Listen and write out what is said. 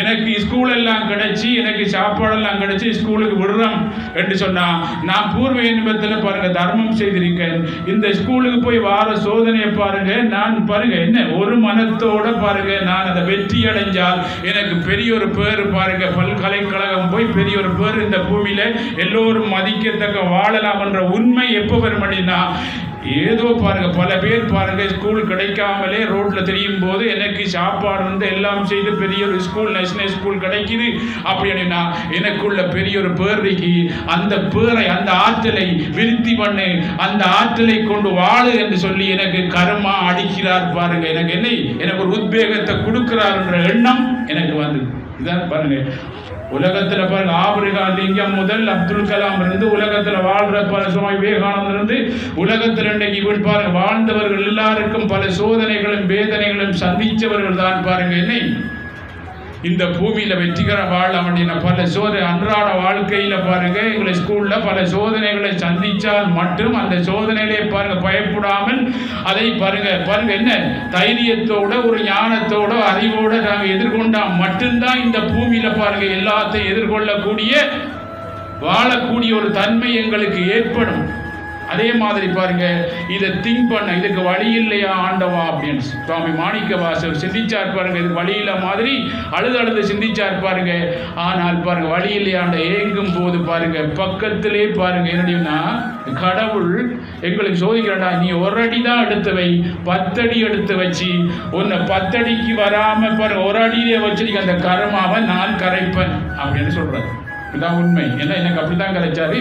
எனக்கு ஸ்கூல் எல்லாம் கிடைச்சி எனக்கு சாப்பாடெல்லாம் கிடைச்சி ஸ்கூலுக்கு விடுறோம் என்று சொன்னா நான் பூர்வ இன்பத்தில் பாருங்க தர்மம் செய்திருக்கேன். இந்த ஸ்கூலுக்கு போய் வார சோதனையை பாருங்க, நான் பாருங்க என்ன ஒரு மனத்தோட பாருங்க நான் அதை வெற்றி அடைஞ்சால் எனக்கு பெரிய ஒரு பேர் பாருங்க, பல்கலைக்கழகம் போய் பெரிய ஒரு பேர் இந்த பூமியில எல்லோரும் மதிக்கத்தக்க வாழலாம் என்ற உண்மை எப்போ வரும் அப்படின்னா ஏதோ பாருங்க பல பேர் பாருங்க ஸ்கூல் கிடைக்காமலே ரோட்ல தெரியும் போது எனக்கு சாப்பாடு வந்து எல்லாம் செய்து பெரிய ஒரு ஸ்கூல் நேஷனல் ஸ்கூல் கிடைக்குது அப்படின்னா எனக்குள்ள பெரிய ஒரு பேருக்கு அந்த பேரை அந்த ஆற்றலை விருத்தி பண்ணு, அந்த ஆற்றலை கொண்டு வாழு என்று சொல்லி எனக்கு கர்மா அடிக்கிறார் பாருங்க. எனக்கு என்ன எனக்கு ஒரு உத்வேகத்தை கொடுக்கிறார் என்ற எண்ணம் எனக்கு வந்து இதான் பாருங்க. உலகத்தில் பாருங்க ஆபிரகாம் லிங்கம் முதல் அப்துல் கலாம் இருந்து உலகத்தில் வாழ்ற பல சுவாமி விவேகானந்தர் இருந்து உலகத்தில் இன்றைக்கு பாருங்க வாழ்ந்தவர்கள் எல்லாருக்கும் பல சோதனைகளும் வேதனைகளும் சந்திச்சவர்கள் தான் பாருங்க என்னை இந்த பூமியில வெற்றிகர வாழலாம் அப்படின்னா பல சோதனை அன்றாட வாழ்க்கையில பாருங்க எங்களை ஸ்கூல்ல பல சோதனைகளை சந்திச்சால் மட்டும் அந்த சோதனையிலே பாருங்க பயப்படாமல் அதை பாருங்க பாருங்க என்ன தைரியத்தோட ஒரு ஞானத்தோட அறிவோட நாங்கள் எதிர்கொண்டா மட்டும்தான் இந்த பூமியில பாருங்க எல்லாத்தையும் எதிர்கொள்ளக்கூடிய வாழக்கூடிய ஒரு தன்மை எங்களுக்கு ஏற்படும். அதே மாதிரி பாருங்க இதை திங்க் பண்ண இதுக்கு வழி இல்லையா ஆண்டவா அப்படின்னு சுவாமி மாணிக்க வாசகர் சிந்திச்சார் பாருங்க. இதுக்கு வழி இல்ல மாதிரி அழுது சிந்திச்சார் பாருங்க. ஆனால் பாருங்க வழி இல்லையாண்ட ஏங்கும் போது பாருங்க பக்கத்திலே பாருங்க என்னடினா கடவுள் எங்களுக்கு சோதிக்கிறா, நீ ஒரு அடி தான் எடுத்து வை, 10 அடி எடுத்து வச்சு உன்னை 10 அடிக்கு வராம பாருங்க ஒரு அடியிலே வச்சு அந்த கர்மாவை நான் கரைப்பேன் அப்படின்னு சொல்றாரு. இதான் உண்மை. ஏன்னா எனக்கு அப்படித்தான் கரைச்சாரு.